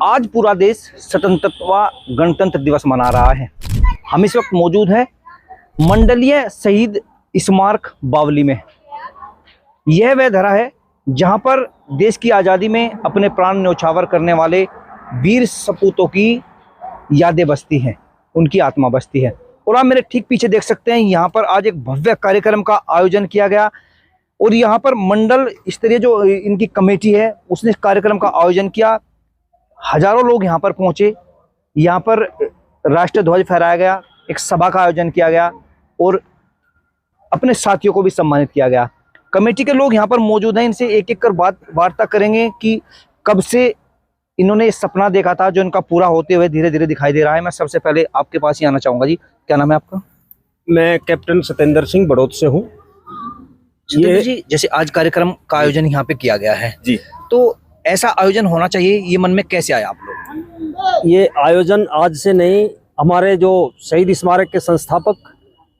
आज पूरा देश स्वतंत्रता गणतंत्र दिवस मना रहा है। हम इस वक्त मौजूद हैं मंडलीय शहीद स्मारक बावली में। यह वह धरा है जहां पर देश की आज़ादी में अपने प्राण न्यौछावर करने वाले वीर सपूतों की यादें बसती हैं, उनकी आत्मा बसती है। और आप मेरे ठीक पीछे देख सकते हैं, यहाँ पर आज एक भव्य कार्यक्रम का आयोजन किया गया और यहाँ पर मंडल स्तरीय जो इनकी कमेटी है उसने कार्यक्रम का आयोजन किया। हजारों लोग यहाँ पर पहुंचे, यहाँ पर राष्ट्रीय ध्वज फहराया गया, एक सभा का आयोजन किया गया और अपने साथियों को भी सम्मानित किया गया। कमेटी के लोग यहाँ पर मौजूद हैं, इनसे एक एक कर वार्ता करेंगे कि कब से इन्होंने ये सपना देखा था जो इनका पूरा होते हुए धीरे धीरे दिखाई दे रहा है। मैं सबसे पहले आपके पास ही आना चाहूँगा। जी, क्या नाम है आपका? मैं कैप्टन सतेंद्र सिंह बड़ौत से हूँ। ये जी, जैसे आज कार्यक्रम का आयोजन यहाँ पे किया गया है जी, तो ऐसा आयोजन होना चाहिए, ये मन में कैसे आया आप लोग? ये आयोजन आज से नहीं, हमारे जो शहीद स्मारक के संस्थापक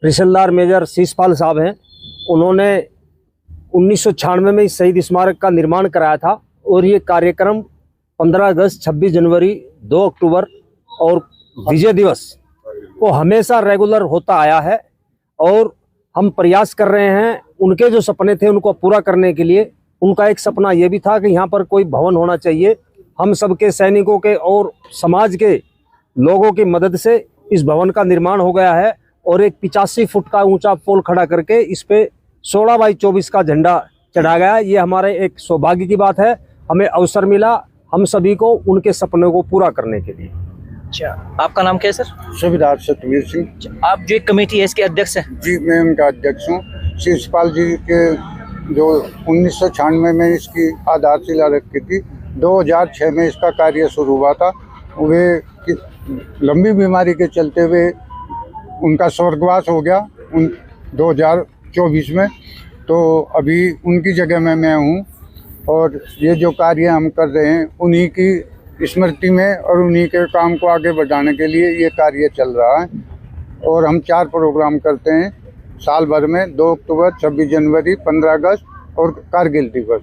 रिसलदार मेजर शीशपाल साहब हैं, उन्होंने 1996 में इस शहीद स्मारक का निर्माण कराया था और ये कार्यक्रम 15 अगस्त, 26 जनवरी, 2 अक्टूबर और विजय दिवस को हमेशा रेगुलर होता आया है। और हम प्रयास कर रहे हैं उनके जो सपने थे उनको पूरा करने के लिए। उनका एक सपना ये भी था कि यहाँ पर कोई भवन होना चाहिए। हम सबके सैनिकों के और समाज के लोगों की मदद से इस भवन का निर्माण हो गया है और एक 85 फुट का ऊंचा पोल खड़ा करके इस पे 16x24 का झंडा चढ़ा गया। ये हमारे एक सौभाग्य की बात है, हमें अवसर मिला हम सभी को उनके सपनों को पूरा करने के लिए। अच्छा, आपका नाम क्या है सर? सूबेदार सतवीर सिंह। आप जो एक कमेटी है इसके अध्यक्ष हैं? जी, मैं उनका अध्यक्ष हूँ। शीशपाल जी के जो 1996 में इसकी आधारशिला रखी थी, 2006 में इसका कार्य शुरू हुआ था। वे लंबी बीमारी के चलते हुए उनका स्वर्गवास हो गया 2024 में, तो अभी उनकी जगह में मैं हूँ और ये जो कार्य हम कर रहे हैं उन्हीं की स्मृति में और उन्हीं के काम को आगे बढ़ाने के लिए ये कार्य चल रहा है। और हम 4 प्रोग्राम करते हैं साल भर में, 2 अक्टूबर, 26 जनवरी, 15 अगस्त और कारगिल दिवस।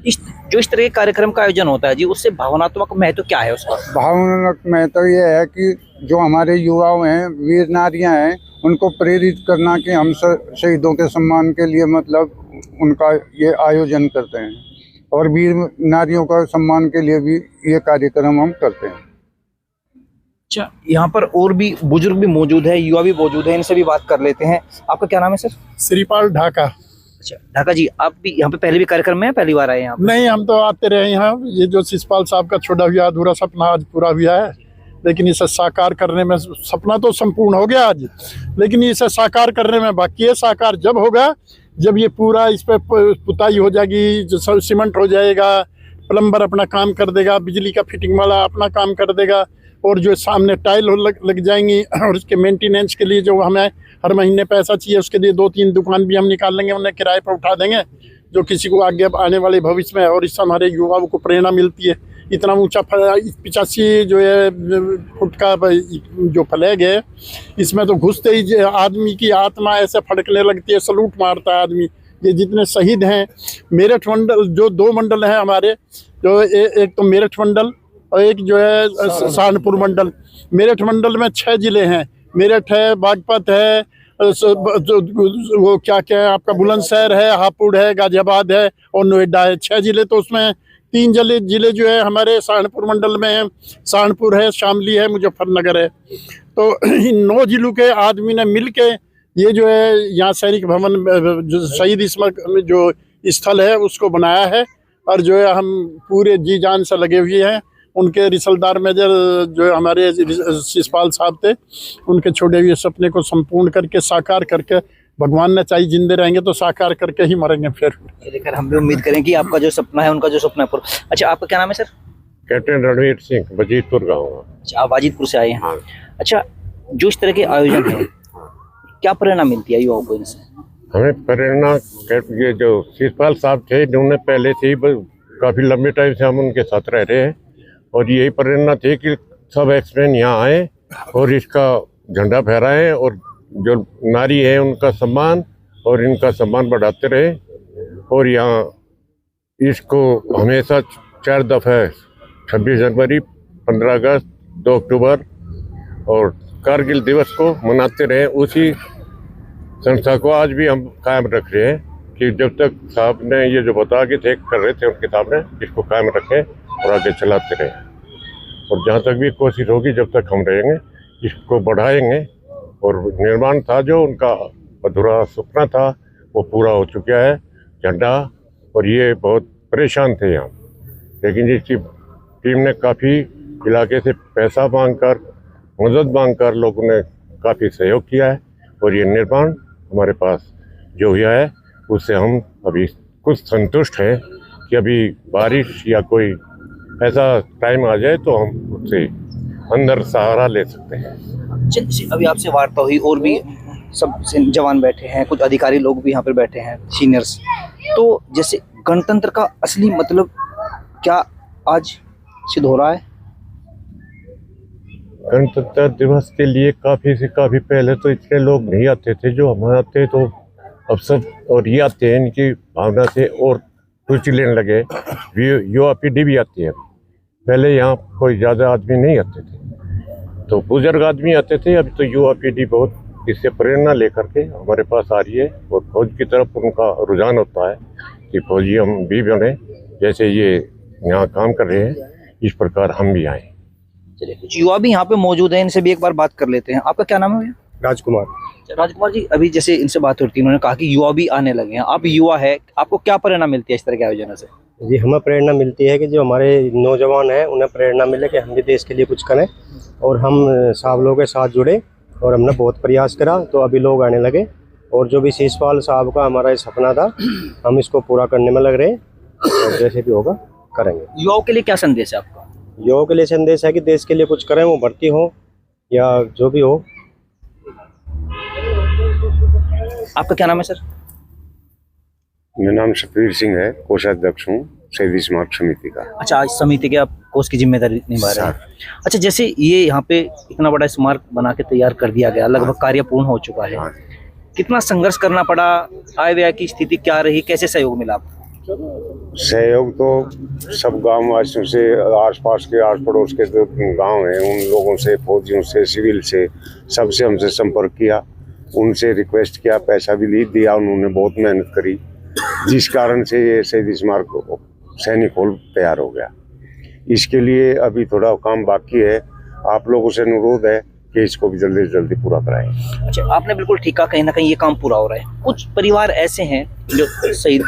इस तरह के कार्यक्रम का आयोजन होता है जी, उससे भावनात्मक महत्व क्या है उसका? भावनात्मक महत्व ये है कि जो हमारे युवाओं हैं, वीर नारियां हैं, उनको प्रेरित करना कि हम शहीदों के सम्मान के लिए मतलब उनका ये आयोजन करते हैं और वीर नारियों का सम्मान के लिए भी ये कार्यक्रम हम करते हैं। अच्छा, यहाँ पर और भी बुजुर्ग भी मौजूद है, युवा भी मौजूद है, इनसे भी बात कर लेते हैं। आपका क्या नाम है सर? श्रीपाल ढाका। अच्छा, ढाका जी, आप भी यहाँ पे पहले भी कार्यक्रम में पहली बार आए यहाँ पे? नहीं, हम तो आते रहे यहाँ। ये जो शीशपाल साहब का छोड़ा हुआ अधूरा सपना आज पूरा हुआ है, लेकिन इसे साकार करने में, सपना तो संपूर्ण हो गया आज, लेकिन इसे साकार करने में बाकी है। साकार जब होगा जब ये पूरा इस पे पुताई हो जाएगी, जो सीमेंट हो जाएगा, प्लम्बर अपना काम कर देगा, बिजली का फिटिंग वाला अपना काम कर देगा और जो सामने टाइल लग जाएंगी और उसके मेंटेनेंस के लिए जो हमें हर महीने पैसा चाहिए, उसके लिए 2-3 दुकान भी हम निकाल लेंगे, उन्हें किराए पर उठा देंगे, जो किसी को आगे आने वाले भविष्य में। और इससे हमारे युवाओं को प्रेरणा मिलती है। इतना ऊंचा 85 जो है फुट का जो फ्लैग है, इसमें तो घुसते ही आदमी की आत्मा ऐसे फड़कने लगती है, सलूट मारता है आदमी। ये जितने शहीद हैं, मेरठ मंडल, जो 2 मंडल हैं हमारे, जो एक तो मेरठ मंडल और एक जो है सहारनपुर मंडल। मेरठ मंडल में 6 जिले हैं, मेरठ है, बागपत है, वो क्या है आपका बुलंदशहर है, हापुड़ है, गाजियाबाद है और नोएडा है। 6 जिले, तो उसमें 3 जिले जो है हमारे सहारनपुर मंडल में है। सहारनपुर है, शामली है, मुजफ्फरनगर है। तो इन 9 जिलों के आदमी ने मिल के ये जो है यहाँ सैनिक भवन, जो शहीद स्मारक जो स्थल है उसको बनाया है और जो है हम पूरे जी जान से लगे हुए हैं। उनके रिसलदार मेजर जो हमारे शीशपाल साहब थे, उनके छोड़े हुए सपने को संपूर्ण करके साकार करके, भगवान ने चाहिए जिंदे रहेंगे तो साकार करके ही मरेंगे फिर। लेकिन हम भी उम्मीद करें कि आपका जो सपना है, उनका जो सपना है पूरा। अच्छा, आपका क्या नाम है सर? कैप्टन रणवीर सिंह, वजीदपुर गाँव। अच्छा, आप वाजिदपुर से आए हैं? हाँ। अच्छा, जो इस तरह के आयोजन है, क्या प्रेरणा मिलती है युवाओं को इनसे? हमें प्रेरणा, ये जो शीशपाल साहब थे, जिन्होंने पहले से ही काफ़ी लंबे टाइम से हम उनके साथ रह रहे हैं और यही प्रेरणा थी कि सब एक्समैन यहाँ आए और इसका झंडा फहराएं और जो नारी है उनका सम्मान और इनका सम्मान बढ़ाते रहे। और यहाँ इसको हमेशा 4 दफ़ा 26 जनवरी, 15 अगस्त, 2 अक्टूबर और कारगिल दिवस को मनाते रहे, उसी संस्था को आज भी हम कायम रख रहे हैं कि जब तक साहब ने ये जो बता के थे कर रहे थे उनके सामने, इसको कायम रखें और आगे चलाते रहें। और जहाँ तक भी कोशिश होगी, जब तक हम रहेंगे इसको बढ़ाएंगे। और निर्माण था जो उनका अधूरा सपना था वो पूरा हो चुका है, झंडा। और ये बहुत परेशान थे यहाँ, लेकिन इसकी टीम ने काफ़ी इलाके से पैसा मांगकर, मदद मांगकर लोगों ने काफ़ी सहयोग किया है। और ये निर्माण हमारे पास जो हुआ है उससे हम अभी कुछ संतुष्ट हैं कि अभी बारिश या कोई ऐसा टाइम आ जाए तो हम उससे अंदर सहारा ले सकते हैं। जैसे अभी आपसे वार्ता हुई और भी सब जवान बैठे हैं, कुछ अधिकारी लोग भी यहाँ पर बैठे हैं, सीनियर्स। तो जैसे गणतंत्र का असली मतलब क्या आज सिद्ध हो रहा है? गणतंत्र दिवस के लिए काफ़ी से काफ़ी पहले तो इतने लोग नहीं आते थे जो हम आते, तो अब सब और ये आते हैं, इनकी भावना से और रुचि लेने लगे। युवा पीढ़ी भी आती है। पहले यहाँ कोई ज़्यादा आदमी नहीं आते थे, तो बुजुर्ग आदमी आते थे। अभी तो युवा पीढ़ी बहुत इससे प्रेरणा लेकर के हमारे पास आ रही है और फौज की तरफ उनका रुझान होता है कि फौजी हम भी बने, जैसे ये यहाँ काम कर रहे हैं इस प्रकार हम भी आए। चलिए, कुछ युवा भी यहाँ पे मौजूद हैं, इनसे भी एक बार बात कर लेते हैं। आपका क्या नाम है भैया? राजकुमार। राजकुमार जी, अभी जैसे इनसे बात होती है, उन्होंने कहा कि युवा भी आने लगे हैं। आप युवा है, आपको क्या प्रेरणा मिलती है इस तरह के आयोजन से? जी, हमें प्रेरणा मिलती है कि जो हमारे नौजवान हैं उन्हें प्रेरणा मिले कि हम भी देश के लिए कुछ करें, और हम साहब लोगों के साथ जुड़े और हमने बहुत प्रयास करा तो अभी लोग आने लगे। और जो भी शिषपाल साहब का हमारा सपना था, हम इसको पूरा करने में लग रहे हैं और जैसे भी होगा करेंगे। युवाओं के लिए क्या संदेश है आपका? युवाओं के लिए संदेश है कि देश के लिए कुछ करें, वो भर्ती हो या जो भी हो। आपका क्या नाम है सर? मेरा नाम शफीर सिंह है, कोषाध्यक्ष हूँ शहीद स्मारक समिति का। अच्छा, आज समिति के आप कोष की जिम्मेदारी निभा रहे हैं। अच्छा, जैसे ये यहाँ पे इतना बड़ा स्मारक बना के तैयार कर दिया गया, लगभग कार्य पूर्ण हो चुका है, कितना संघर्ष करना पड़ा? आय व्यय की स्थिति क्या रही? कैसे सहयोग मिला आपको? सहयोग तो सब गांव वासियों से, आसपास के आस पड़ोस के जो गांव हैं उन लोगों से, फौजियों से, सिविल से, सबसे हमसे संपर्क किया, उनसे रिक्वेस्ट किया, पैसा भी दिया उन्होंने, बहुत मेहनत करी, जिस कारण से ये शहीद स्मारक सैनिक हॉल तैयार हो गया। इसके लिए अभी थोड़ा काम बाकी है, आप लोगों से अनुरोध है कि इसको भी जल्दी से जल्दी पूरा कराएं। अच्छा, आपने बिल्कुल ठीक कहा, कहीं ना कहीं ये काम पूरा हो रहा है। कुछ परिवार ऐसे हैं जो शहीद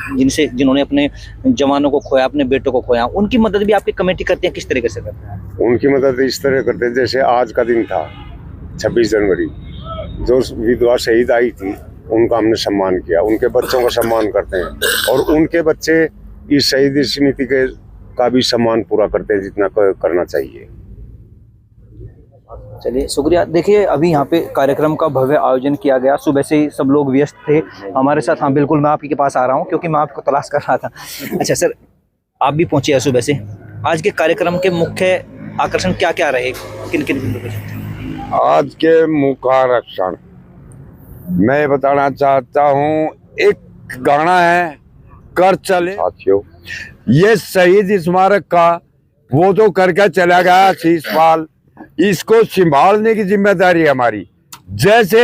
जिन्होंने अपने जवानों को खोया, अपने बेटों को खोया, उनकी मदद भी आपकी कमेटी करती है? किस तरीके से करते हैं? उनकी मदद इस तरह करते हैं, जैसे आज का दिन था 26 जनवरी, जो विधवा शहीद आई थी उनका हमने सम्मान किया, उनके बच्चों का सम्मान करते हैं और उनके बच्चे इस शहीद समिति के का भी सम्मान पूरा करते हैं जितना करना चाहिए। चलिए, शुक्रिया। देखिए, अभी यहाँ पे कार्यक्रम का भव्य आयोजन किया गया, सुबह से ही सब लोग व्यस्त थे हमारे साथ। हाँ बिल्कुल, मैं आपके पास आ रहा हूँ क्योंकि मैं आपको तलाश कर रहा था। अच्छा सर, आप भी पहुँचे हैं सुबह से। आज के कार्यक्रम के मुख्य आकर्षण क्या क्या रहे, किन किन? आज के मुख्य आकर्षण मैं बताना चाहता हूँ, एक गाना है कर चले साथियों, ये शहीद स्मारक का वो तो करके चला गया शिषपाल, इसको संभालने की जिम्मेदारी हमारी। जैसे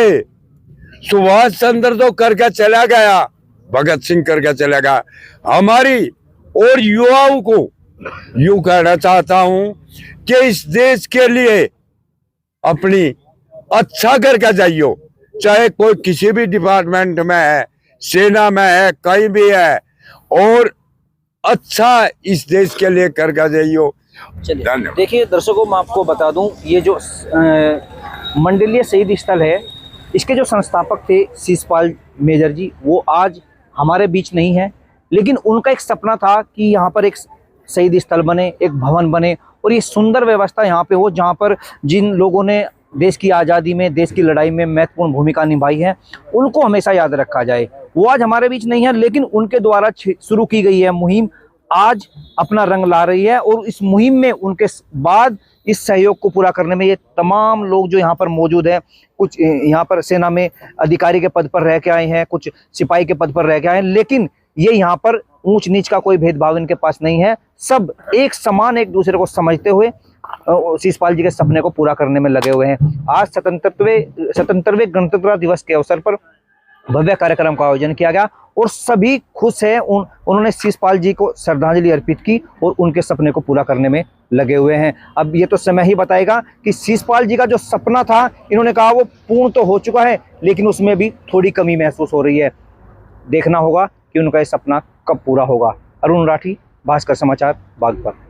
सुभाष चंद्र तो करके चला गया, भगत सिंह करके चला गया, हमारी और युवाओं को यूं कहना चाहता हूं कि इस देश के लिए अपनी अच्छा करके जाइयो, चाहे कोई किसी भी डिपार्टमेंट में है, सेना में है, कहीं भी है, और अच्छा इस देश के लिए करके जाइयो। चलिए, देखिए दर्शकों, मैं आपको बता दूं, ये जो मंडलीय शहीद स्थल है, इसके जो संस्थापक थे शिषपाल मेजर जी, वो आज हमारे बीच नहीं है, लेकिन उनका एक सपना था कि यहाँ पर एक शहीद स्थल बने, एक भवन बने और ये सुंदर व्यवस्था यहाँ पे हो, जहाँ पर जिन लोगों ने देश की आज़ादी में, देश की लड़ाई में महत्वपूर्ण भूमिका निभाई है, उनको हमेशा याद रखा जाए। वो आज हमारे बीच नहीं है, लेकिन उनके द्वारा शुरू की गई है मुहिम आज अपना रंग ला रही है, और इस मुहिम में उनके बाद इस सहयोग को पूरा करने में ये तमाम लोग जो यहाँ पर मौजूद हैं, कुछ यहाँ पर सेना में अधिकारी के पद पर रह के आए हैं, कुछ सिपाही के पद पर रह के आए हैं, लेकिन ये यहाँ पर ऊंच नीच का कोई भेदभाव इनके पास नहीं है। सब एक समान एक दूसरे को समझते हुए शीशपाल जी के सपने को पूरा करने में लगे हुए हैं। आज 77वें गणतंत्र दिवस के अवसर पर भव्य कार्यक्रम का आयोजन किया गया और सभी खुश हैं। उन्होंने शीशपाल जी को श्रद्धांजलि अर्पित की और उनके सपने को पूरा करने में लगे हुए हैं। अब ये तो समय ही बताएगा कि शीशपाल जी का जो सपना था, इन्होंने कहा वो पूर्ण तो हो चुका है, लेकिन उसमें भी थोड़ी कमी महसूस हो रही है। देखना होगा कि उनका ये सपना कब पूरा होगा। अरुण राठी, भास्कर समाचार, बागपत।